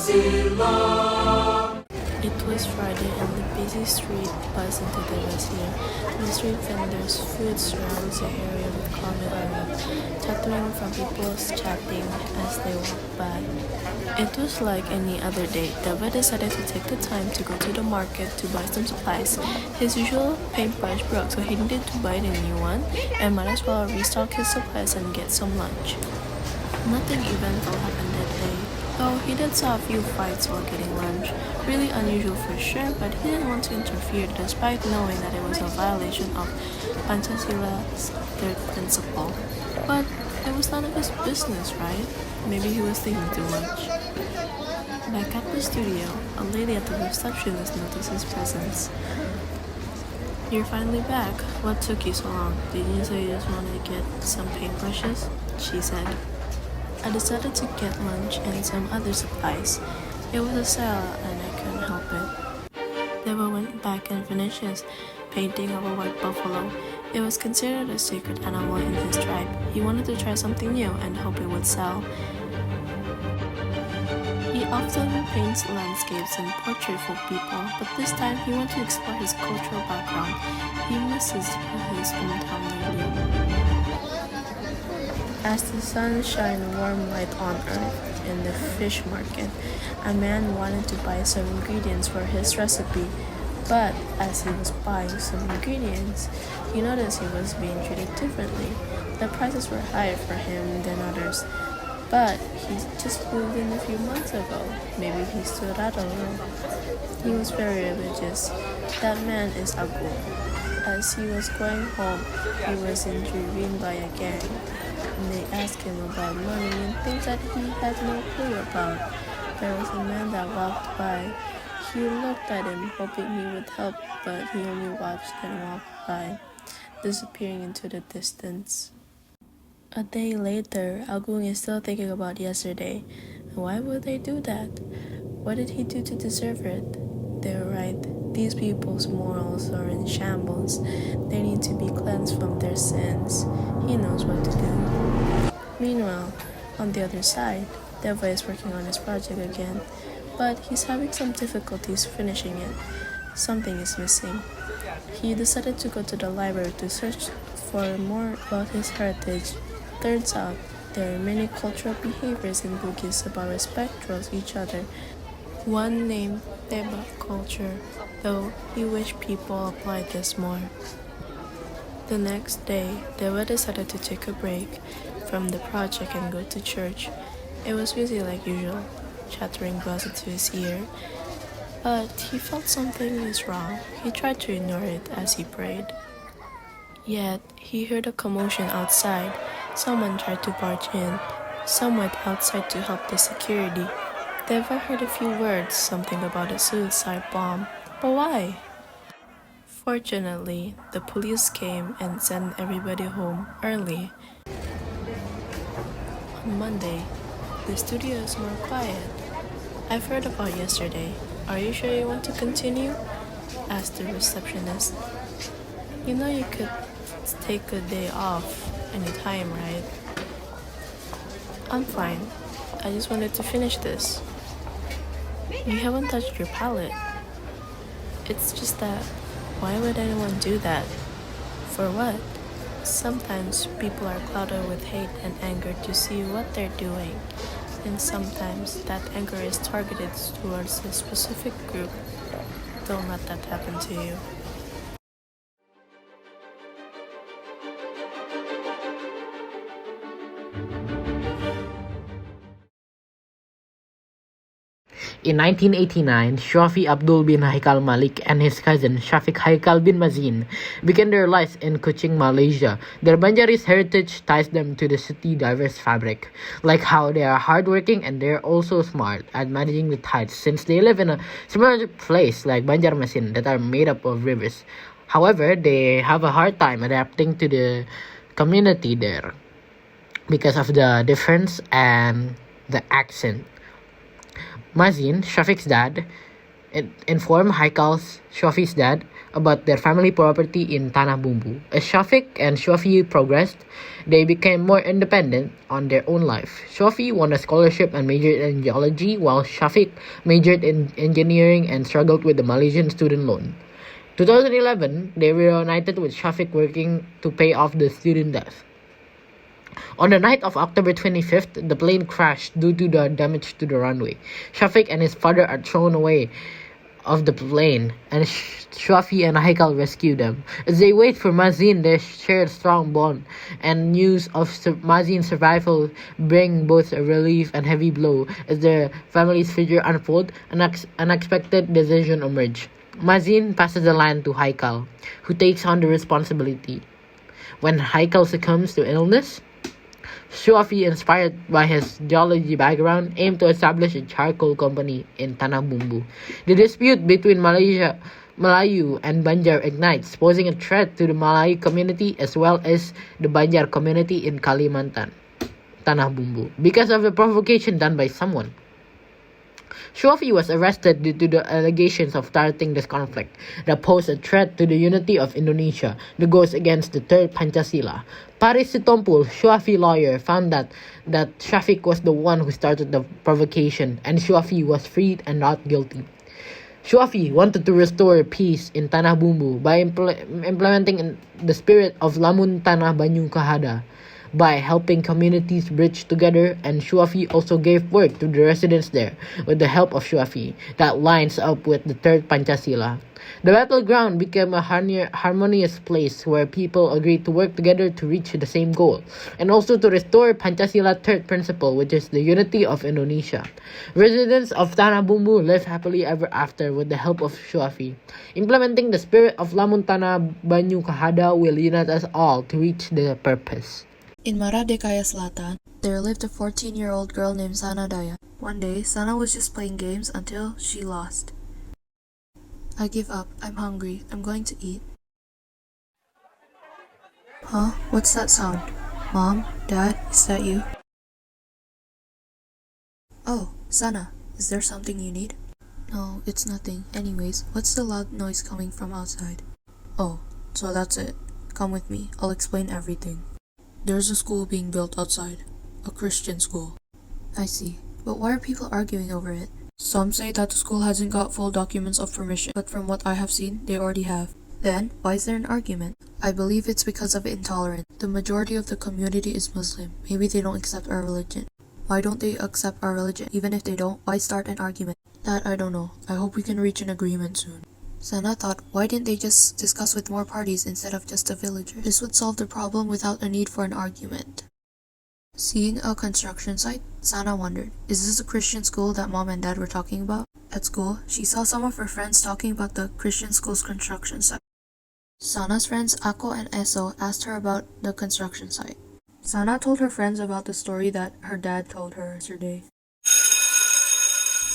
It was Friday and the busy street buzzed into the here. The street vendors' food surrounds the area with calming aura, chattering from people chatting as they walked by. It was like any other day. David decided to take the time to go to the market to buy some supplies. His usual paintbrush broke, so he needed to buy a new one and might as well restock his supplies and get some lunch. Nothing eventful happened that day, though he did saw a few fights while getting lunch. Really unusual for sure, but he didn't want to interfere despite knowing that it was a violation of Pancasila's third principle. But it was none of his business, right? Maybe he was thinking too much. Back at the studio, a lady at the receptionist noticed his presence. "You're finally back. What took you so long? Did you say you just wanted to get some paintbrushes?" she said. "I decided to get lunch and some other supplies. It was a sale and I couldn't help it." Deva went back and finished his painting of a white buffalo. It was considered a sacred animal in his tribe. He wanted to try something new and hope it would sell. He often paints landscapes and portraits for people, but this time he wanted to explore his cultural background. He misses his hometown lately. As the sun shined warm light on earth in the fish market, a man wanted to buy some ingredients for his recipe. But as he was buying some ingredients, he noticed he was being treated differently. The prices were higher for him than others. But he just moved in a few months ago. Maybe he stood out a little. He was very religious. That man is Abu. As he was going home, he was intervened by a gang. And they asked him about money and things that he had no clue about. There was a man that walked by. He looked at him, hoping he would help, but he only watched and walked by, disappearing into the distance. A day later, Agung is still thinking about yesterday. Why would they do that? What did he do to deserve it? They're right. These people's morals are in shambles. They need to be cleansed from their sins. He knows what to do. Meanwhile, on the other side, Deva is working on his project again, but he's having some difficulties finishing it. Something is missing. He decided to go to the library to search for more about his heritage. Turns out, there are many cultural behaviors in Bugis about respect towards each other. One named Teba culture, though he wished people applied this more. The next day, Deva decided to take a break from the project and go to church. It was busy like usual. Chattering buzzed into his ear, but he felt something was wrong. He tried to ignore it as he prayed. Yet, he heard a commotion outside. Someone tried to barge in. Some went outside to help the security. Deva heard a few words, something about a suicide bomb. But why? Fortunately, the police came and sent everybody home early. On Monday, the studio is more quiet. "I've heard about yesterday. Are you sure you want to continue?" asked the receptionist. "You know you could take a day off anytime, right?" "I'm fine. I just wanted to finish this." "You haven't touched your palette." "It's just that, why would anyone do that? For what?" Sometimes people are clouded with hate and anger to see what they're doing, and sometimes that anger is targeted towards a specific group. Don't let that happen to you. In 1989, Shafi Abdul bin Haikal Malik and his cousin Shafiq Haikal bin Mazin began their lives in Kuching, Malaysia. Their Banjaris heritage ties them to the city's diverse fabric, like how they are hardworking and they're also smart at managing the tides since they live in a similar place like Banjarmasin that are made up of rivers. However, they have a hard time adapting to the community there because of the difference and the accent. Mazin, Shafiq's dad, informed Haikal's Shafiq's dad about their family property in Tanah Bumbu. As Shafiq and Shafi progressed, they became more independent on their own life. Shafi won a scholarship and majored in geology, while Shafiq majored in engineering and struggled with the Malaysian student loan. 2011, they reunited with Shafiq working to pay off the student debt. On the night of October 25th, the plane crashed due to the damage to the runway. Shafiq and his father are thrown away of the plane, and Shafi and Haikal rescue them. As they wait for Mazin, they share a strong bond, and news of Mazin's survival bring both a relief and heavy blow. As their family's future unfold, an unexpected decision emerge. Mazin passes the line to Haikal, who takes on the responsibility. When Haikal succumbs to illness, Shafi, inspired by his geology background, aimed to establish a charcoal company in Tanah Bumbu. The dispute between Melayu and Banjar ignites, posing a threat to the Melayu community as well as the Banjar community in Kalimantan, Tanah Bumbu, because of a provocation done by someone. Shafi was arrested due to the allegations of starting this conflict that posed a threat to the unity of Indonesia that goes against the third Pancasila. Paris Sitompul, Shafi lawyer, found that Shafiq was the one who started the provocation and Shafi was freed and not guilty. Shafi wanted to restore peace in Tanah Bumbu by implementing the spirit of Lamun Tanah Banyu Kahada, by helping communities bridge together, and Shafi also gave work to the residents there with the help of Shafi that lines up with the third Pancasila. The battleground became a harmonious place where people agreed to work together to reach the same goal, and also to restore Pancasila third principle, which is the unity of Indonesia. Residents of Tanah Bumbu lived happily ever after with the help of Shafi. Implementing the spirit of Lamun Tanah Banyu Kahada will unite us all to reach the purpose. In Maradekaya Selatan, there lived a 14-year-old girl named Sana Daya. One day, Sana was just playing games until she lost. I give up. I'm hungry. I'm going to eat. Huh? What's that sound? Mom? Dad? Is that you? Oh, Sana. Is there something you need? No, it's nothing. Anyways, what's the loud noise coming from outside? Oh, so that's it. Come with me. I'll explain everything. There's a school being built outside. A Christian school. I see. But why are people arguing over it? Some say that the school hasn't got full documents of permission, but from what I have seen, they already have. Then, why is there an argument? I believe it's because of intolerance. The majority of the community is Muslim. Maybe they don't accept our religion. Why don't they accept our religion? Even if they don't, why start an argument? That I don't know. I hope we can reach an agreement soon. Sana thought, why didn't they just discuss with more parties instead of just the villagers? This would solve the problem without a need for an argument. Seeing a construction site, Sana wondered, is this a Christian school that Mom and Dad were talking about? At school, she saw some of her friends talking about the Christian school's construction site. Sana's friends Ako and Eso asked her about the construction site. Sana told her friends about the story that her dad told her yesterday.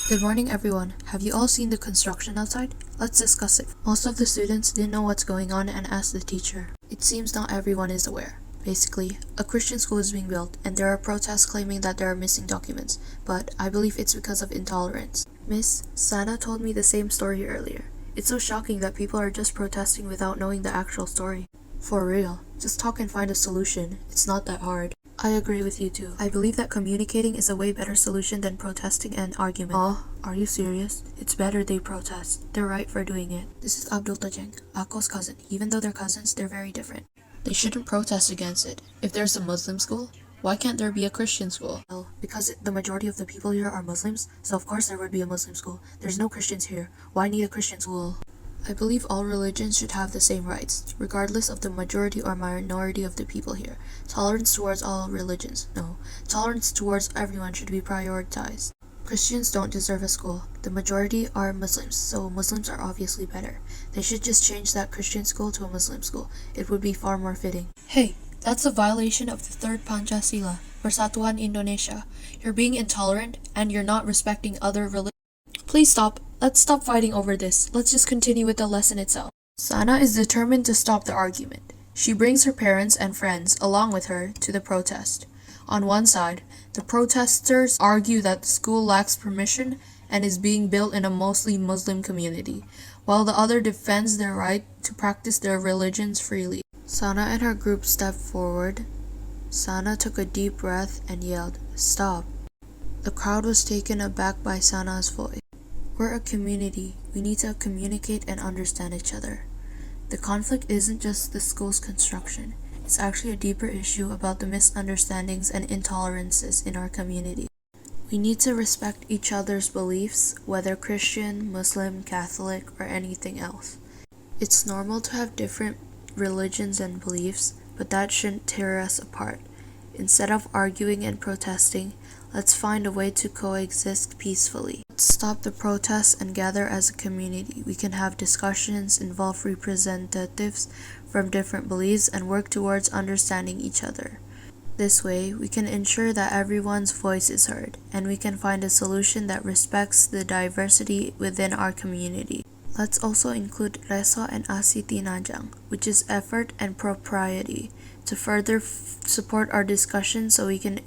Good morning, everyone. Have you all seen the construction outside? Let's discuss it. Most of the students didn't know what's going on and asked the teacher. It seems not everyone is aware. Basically, a Christian school is being built, and there are protests claiming that there are missing documents, but I believe it's because of intolerance. Miss, Sana told me the same story earlier. It's so shocking that people are just protesting without knowing the actual story. For real, just talk and find a solution. It's not that hard. I agree with you too. I believe that communicating is a way better solution than protesting and argument. Oh, are you serious? It's better they protest. They're right for doing it. This is Abdul Tajeng, Ako's cousin. Even though they're cousins, they're very different. They shouldn't protest against it. If there's a Muslim school, why can't there be a Christian school? Well, because the majority of the people here are Muslims, so of course there would be a Muslim school. There's no Christians here. Why need a Christian school? I believe all religions should have the same rights, regardless of the majority or minority of the people here. Tolerance towards all religions, no. Tolerance towards everyone should be prioritized. Christians don't deserve a school. The majority are Muslims, so Muslims are obviously better. They should just change that Christian school to a Muslim school. It would be far more fitting. Hey, that's a violation of the third Pancasila, Persatuan Indonesia. You're being intolerant, and you're not respecting other religions. Please stop. Let's stop fighting over this. Let's just continue with the lesson itself. Sana is determined to stop the argument. She brings her parents and friends along with her to the protest. On one side, the protesters argue that the school lacks permission and is being built in a mostly Muslim community, while the other defends their right to practice their religions freely. Sana and her group stepped forward. Sana took a deep breath and yelled, "Stop." The crowd was taken aback by Sana's voice. We're a community. We need to communicate and understand each other. The conflict isn't just the school's construction. It's actually a deeper issue about the misunderstandings and intolerances in our community. We need to respect each other's beliefs, whether Christian, Muslim, Catholic, or anything else. It's normal to have different religions and beliefs, but that shouldn't tear us apart. Instead of arguing and protesting, let's find a way to coexist peacefully. Let's stop the protests and gather as a community. We can have discussions, involve representatives from different beliefs, and work towards understanding each other. This way, we can ensure that everyone's voice is heard, and we can find a solution that respects the diversity within our community. Let's also include Reso and Asiti Najang, which is effort and propriety, to further support our discussion so we can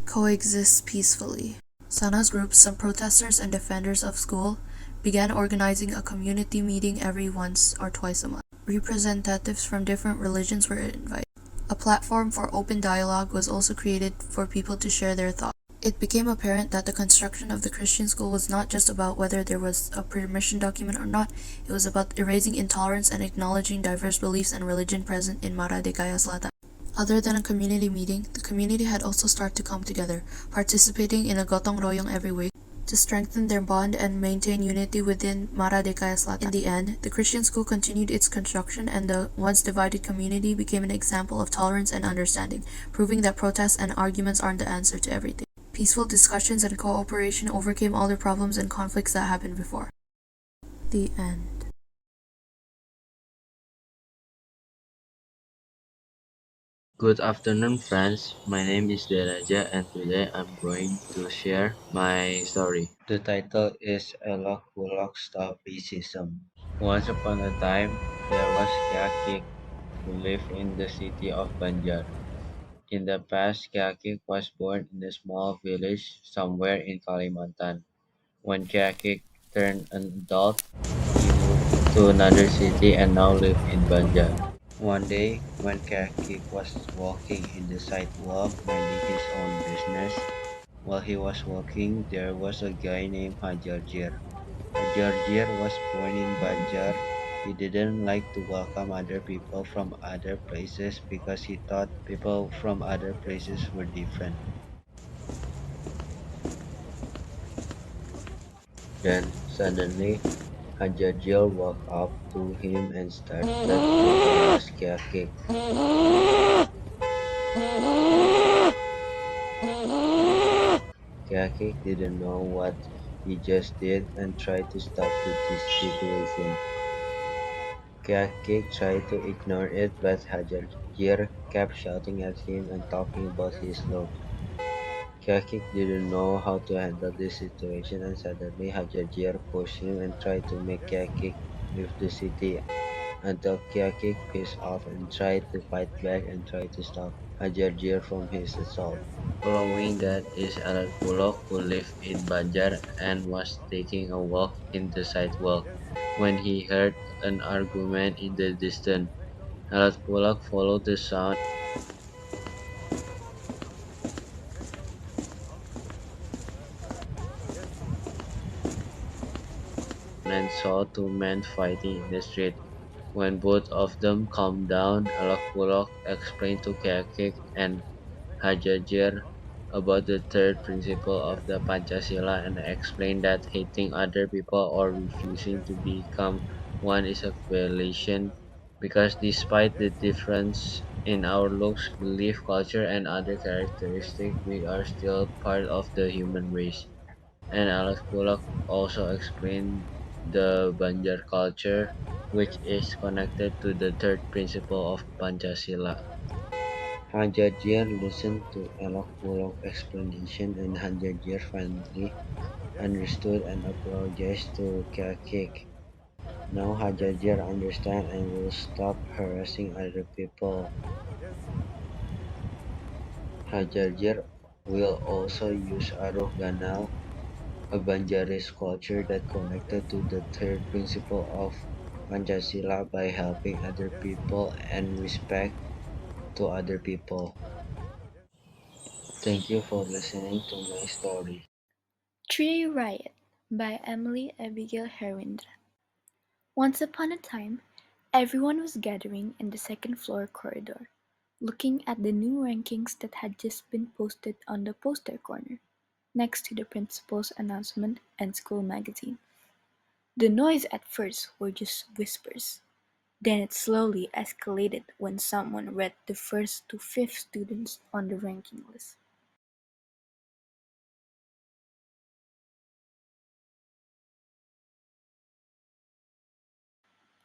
coexist peacefully. Sana's group, some protesters and defenders of school, began organizing a community meeting every once or twice a month. Representatives from different religions were invited. A platform for open dialogue was also created for people to share their thoughts. It became apparent that the construction of the Christian school was not just about whether there was a permission document or not, it was about erasing intolerance and acknowledging diverse beliefs and religion present in Maradikaya Selatan. Other than a community meeting, the community had also started to come together, participating in a gotong royong every week to strengthen their bond and maintain unity within Maradikaya Selatan. In the end, the Christian school continued its construction and the once divided community became an example of tolerance and understanding, proving that protests and arguments aren't the answer to everything. Peaceful discussions and cooperation overcame all the problems and conflicts that happened before. The end. Good afternoon, friends. My name is Deraja, and today I'm going to share my story. The title is Elok Bulok Stop Racism. Once upon a time, there was Kiakik who lived in the city of Banjar. In the past, Kiakik was born in a small village somewhere in Kalimantan. When Kiakik turned an adult, he moved to another city and now lives in Banjar. One day, when Kakik was walking in the sidewalk minding his own business, while he was walking, there was a guy named Hajarjir. Hajarjir was born in Banjar. He didn't like to welcome other people from other places because he thought people from other places were different. Then suddenly, Hajarjir walked up to him and started to harass Kakik. Kakik didn't know what he just did and tried to stop the situation. Kakik tried to ignore it, but Hajarjir kept shouting at him and talking about his looks. Kakik didn't know how to handle this situation, and suddenly Hajarjir pushed him and tried to make Kakik leave the city until Kakik pissed off and tried to fight back and tried to stop Hajarjir from his assault. Following that is Alat Bullock who lived in Banjar and was taking a walk in the sidewalk when he heard an argument in the distance. Alat Bullock followed the sound and saw two men fighting in the street. When both of them calmed down, Alat Bullock explained to Kakik and Hajajir about the third principle of the Pancasila and explained that hating other people or refusing to become one is a violation because despite the difference in our looks, belief, culture, and other characteristics, we are still part of the human race. And Alex Bullock also explained the Banjar culture, which is connected to the third principle of Pancasila. Hajajir listened to Elok Bullock's explanation and Hajajir finally understood and apologized to Kakik. Now Hajajir understands and will stop harassing other people. Hajajir will also use Aruh Ganal, a Banjaris culture that connected to the third principle of Pancasila by helping other people and respect to other people. Thank you for listening to my story. Tree Riot by Emily Abigail Herwindra. Once upon a time, everyone was gathering in the second floor corridor, looking at the new rankings that had just been posted on the poster corner, next to the principal's announcement and school magazine. The noise at first were just whispers. Then it slowly escalated when someone read the first to fifth students on the ranking list.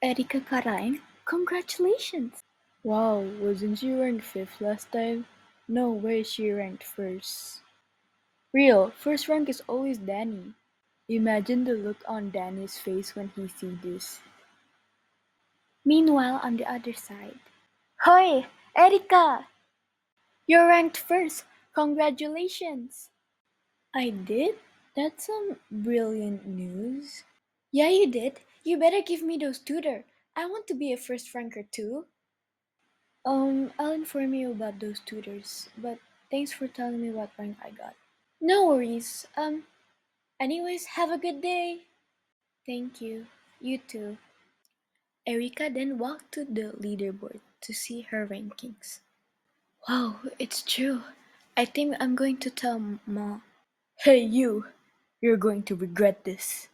Erika Karaing, congratulations! Wow, wasn't she ranked 5th last time? No way she ranked 1st. Real, first rank is always Danny. Imagine the look on Danny's face when he sees this. Meanwhile, on the other side, Hoy, Erika! You're ranked first! Congratulations! I did? That's some brilliant news. Yeah, you did. You better give me those tutor. I want to be a first ranker too. I'll inform you about those tutors, but thanks for telling me what rank I got. No worries. Anyways, have a good day. Thank you. You too. Erika then walked to the leaderboard to see her rankings. Wow, it's true. I think I'm going to tell Ma. Hey, you! You're going to regret this.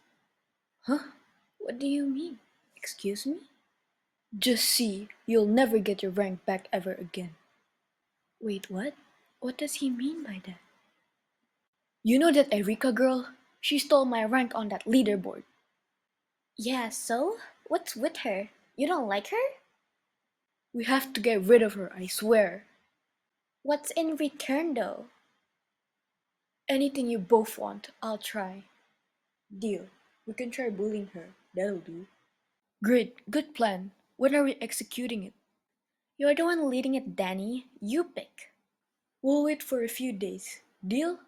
Huh? What do you mean? Excuse me? Just see, you'll never get your rank back ever again. Wait, what? What does he mean by that? You know that Erika girl? She stole my rank on that leaderboard. Yeah, so? What's with her? You don't like her? We have to get rid of her, I swear. What's in return though? Anything you both want, I'll try. Deal. We can try bullying her. That'll do. Great, good plan. When are we executing it? You're the one leading it, Danny. You pick. We'll wait for a few days. Deal?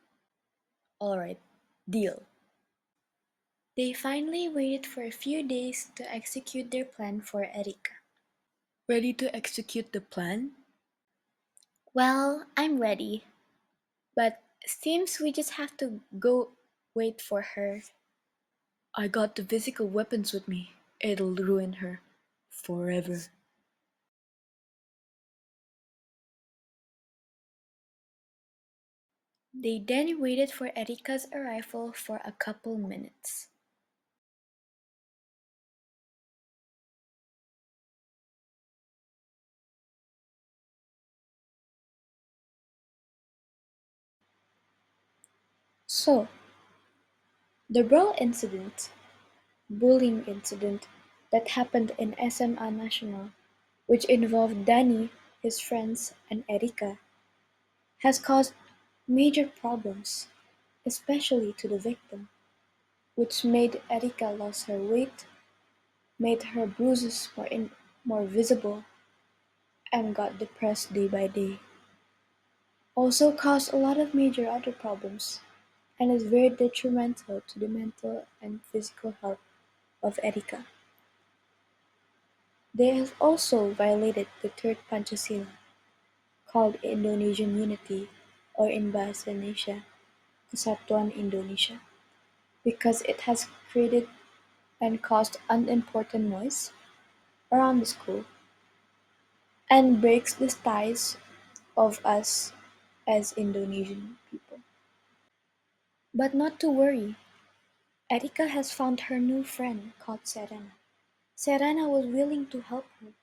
Alright, Deal. they finally waited for a few days to execute their plan for Erika. Ready to execute the plan? Well, I'm ready, but seems we just have to go wait for her. I got the physical weapons with me. It'll ruin her. Forever. They then waited for Erika's arrival for a couple minutes. So, the bullying incident that happened in SMA National, which involved Danny, his friends, and Erika, has caused major problems, especially to the victim, which made Erika lose her weight, made her bruises more visible, and got depressed day by day. Also caused a lot of major other problems, and is very detrimental to the mental and physical health of Erika. They have also violated the third Pancasila, called Indonesian Unity, or in Bahasa Indonesia, Kesatuan Indonesia, because it has created and caused unimportant noise around the school and breaks the ties of us as Indonesian people. But not to worry, Erika has found her new friend called Serena. Serena was willing to help her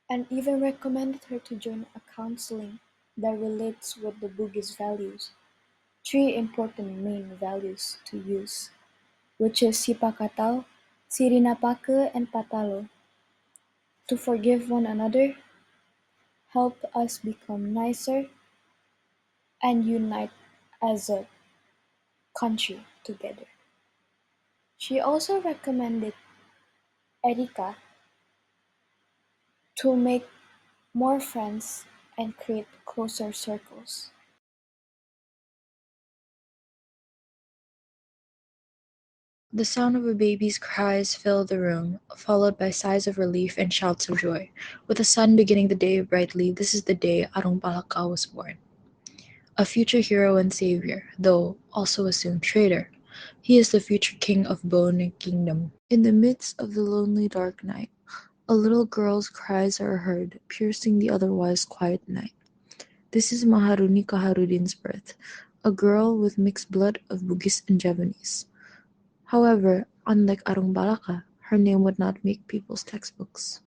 and even recommended her to join a counseling that relates with the Bugis values, three important main values to use, which is Sipakatao, Sirinapake, and Patalo, to forgive one another, help us become nicer, and unite as a country together. She also recommended Erika to make more friends and create closer circles. The sound of a baby's cries filled the room, followed by sighs of relief and shouts of joy. With the sun beginning the day brightly, this is the day Arung Palaka was born. A future hero and savior, though also a soon traitor. He is the future king of Bone Kingdom. In the midst of the lonely dark night, a little girl's cries are heard, piercing the otherwise quiet night. This is Maharuni Kaharudin's birth, a girl with mixed blood of Bugis and Javanese. However, unlike Arung Balaka, her name would not make people's textbooks.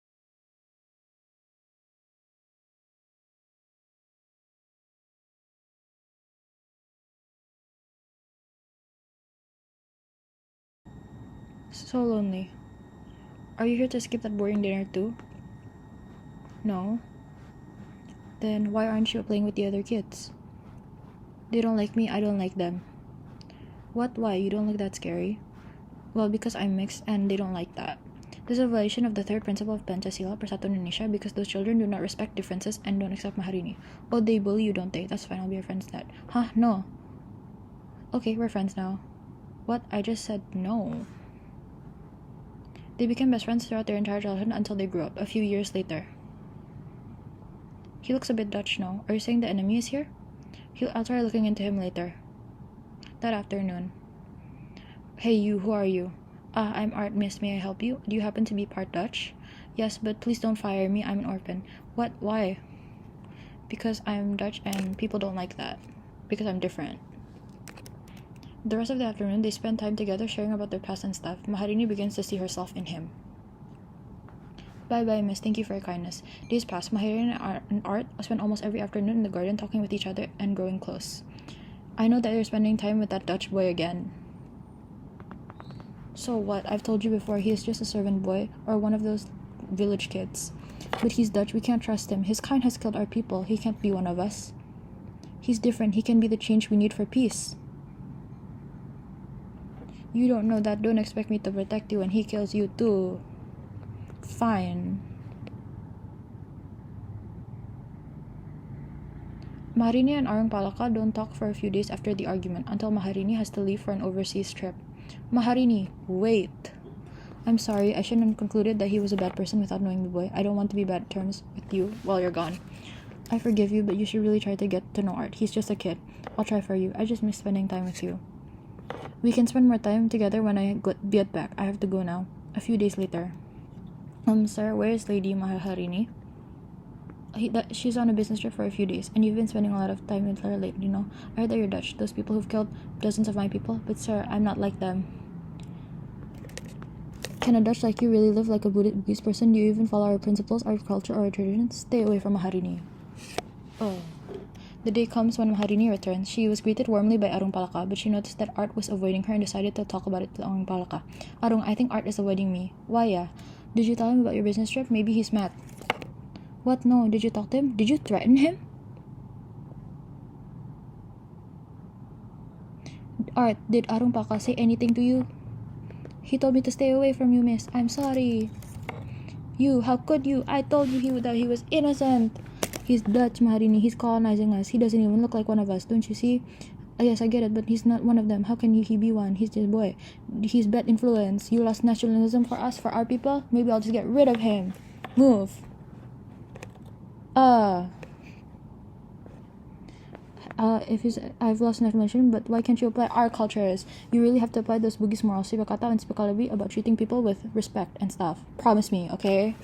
So lonely. Are you here to skip that boring dinner too? No? Then why aren't you playing with the other kids? They don't like me, I don't like them. What? Why? You don't look that scary? Well, because I'm mixed and they don't like that. This is a violation of the third principle of Pancasila, Persatuan Indonesia, because those children do not respect differences and don't accept Maharini. Oh, they bully you, don't they? That's fine, I'll be your friend's dad. Huh? No. Okay, we're friends now. What? I just said no. They became best friends throughout their entire childhood until they grew up, a few years later. He looks a bit Dutch now. Are you saying the enemy is here? I'll try looking into him later. That afternoon. Hey you, who are you? I'm Art, miss, may I help you? Do you happen to be part Dutch? Yes, but please don't fire me, I'm an orphan. What? Why? Because I'm Dutch and people don't like that. Because I'm different. The rest of the afternoon, they spend time together sharing about their past and stuff. Maharini begins to see herself in him. Bye-bye, miss. Thank you for your kindness. Days pass. Maharini and Art spend almost every afternoon in the garden talking with each other and growing close. I know that you're spending time with that Dutch boy again. So what? I've told you before, he is just a servant boy or one of those village kids. But he's Dutch. We can't trust him. His kind has killed our people. He can't be one of us. He's different. He can be the change we need for peace. You don't know that. Don't expect me to protect you when he kills you too. Fine. Maharini and Arung Palaka don't talk for a few days after the argument until Maharini has to leave for an overseas trip. Maharini, wait. I'm sorry, I shouldn't have concluded that he was a bad person without knowing the boy. I don't want to be bad terms with you while you're gone. I forgive you, but you should really try to get to know Art. He's just a kid. I'll try for you. I just miss spending time with you. We can spend more time together when I get back. I have to go now. A few days later. Sir, where is Lady Maharini? She's on a business trip for a few days, and you've been spending a lot of time with her lately, no? I heard that you're Dutch, those people who've killed dozens of my people, but sir, I'm not like them. Can a Dutch like you really live like a Buddhist person? Do you even follow our principles, our culture, or our traditions? Stay away from Maharini. Oh. The day comes when Maharini returns. She was greeted warmly by Arung Palaka, but she noticed that Art was avoiding her and decided to talk about it to Arung Palaka. Arung, I think Art is avoiding me. Why, yeah? Did you tell him about your business trip? Maybe he's mad. What? No. Did you talk to him? Did you threaten him? Art, did Arung Palaka say anything to you? He told me to stay away from you, miss. I'm sorry. You, how could you? I told you that he was innocent. He's Dutch, Maharini. He's colonizing us. He doesn't even look like one of us. Don't you see? Yes, I get it, but he's not one of them. How can he be one? He's just a boy. He's bad influence. You lost nationalism for us, for our people? Maybe I'll just get rid of him. Move. I've lost nationalism, but why can't you apply our cultures? You really have to apply those Bugis morals, sibakata and spikalabi about treating people with respect and stuff. Promise me, okay?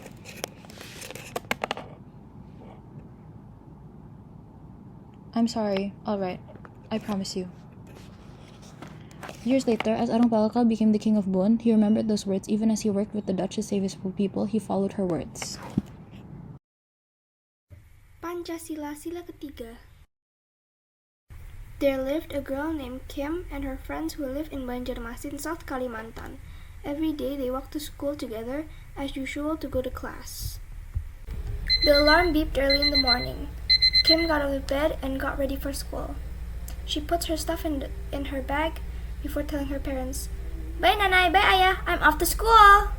I'm sorry. Alright. I promise you. Years later, as Arung Palaka became the king of Bon, he remembered those words. Even as he worked with the Dutch to save his people, he followed her words. Pancasila Sila ketiga. There lived a girl named Kim and her friends who lived in Banjarmasin, South Kalimantan. Every day they walked to school together, as usual, to go to class. The alarm beeped early in the morning. Kim got out of bed and got ready for school. She puts her stuff in her bag before telling her parents, "Bye Nanay, bye Ayah, I'm off to school!"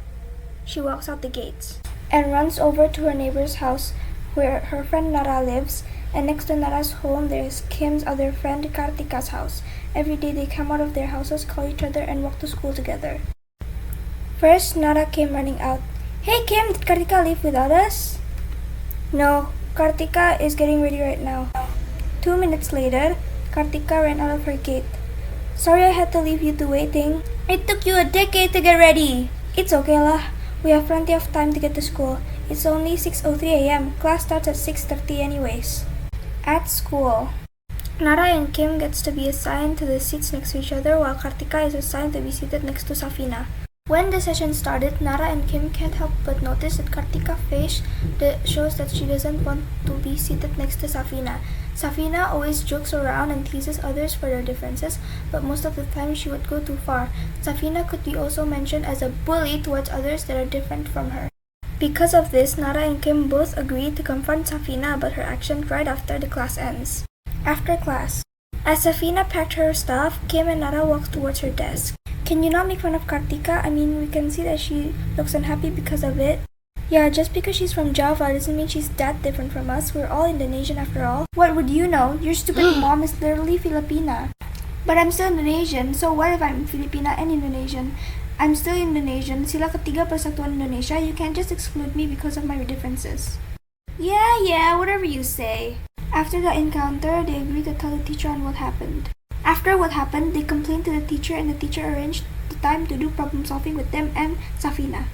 She walks out the gates and runs over to her neighbor's house where her friend Nara lives, and next to Nara's home there is Kim's other friend Kartika's house. Every day they come out of their houses, call each other, and walk to school together. First, Nara came running out. Hey Kim, did Kartika leave without us? No, Kartika is getting ready right now. 2 minutes later, Kartika ran out of her gate. Sorry I had to leave you two waiting. It took you a decade to get ready. It's okay lah. We have plenty of time to get to school. It's only 6:03 a.m. Class starts at 6:30 anyways. At school, Nara and Kim gets to be assigned to the seats next to each other while Kartika is assigned to be seated next to Safina. When the session started, Nara and Kim can't help but notice that Kartika's face shows that she doesn't want to be seated next to Safina. Safina always jokes around and teases others for their differences, but most of the time she would go too far. Safina could be also mentioned as a bully towards others that are different from her. Because of this, Nara and Kim both agreed to confront Safina about her actions right after the class ends. After class, as Safina packed her stuff, Kim and Nara walked towards her desk. Can you not make fun of Kartika? I mean, we can see that she looks unhappy because of it. Yeah, just because she's from Java doesn't mean she's that different from us. We're all Indonesian after all. What would you know? Your stupid mom is literally Filipina. But I'm still Indonesian, so what if I'm Filipina and Indonesian? I'm still Indonesian. Sila ketiga Persatuan Indonesia. You can't just exclude me because of my differences. Yeah, whatever you say. After the encounter, they agreed to tell the teacher on what happened. After what happened, they complained to the teacher and the teacher arranged the time to do problem solving with them and Safina.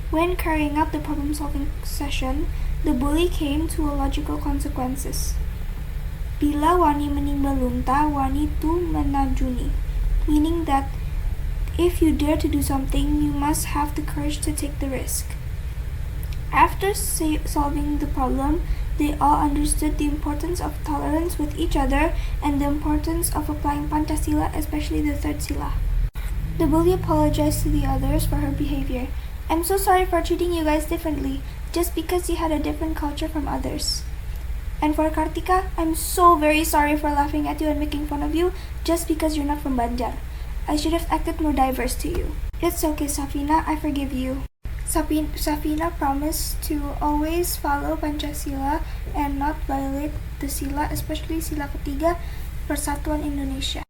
When carrying out the problem solving session, the bully came to a logical consequences. Bila wani menimbang lunta, wani tu menajuni. Meaning that if you dare to do something, you must have the courage to take the risk. After solving the problem, they all understood the importance of tolerance with each other and the importance of applying Pancasila, especially the third sila. The bully apologized to the others for her behavior. I'm so sorry for treating you guys differently, just because you had a different culture from others. And for Kartika, I'm so very sorry for laughing at you and making fun of you, just because you're not from Banjar. I should have acted more diverse to you. It's okay, Safina, I forgive you. Safina promised to always follow Pancasila and not violate the sila, especially sila ketiga Persatuan Indonesia.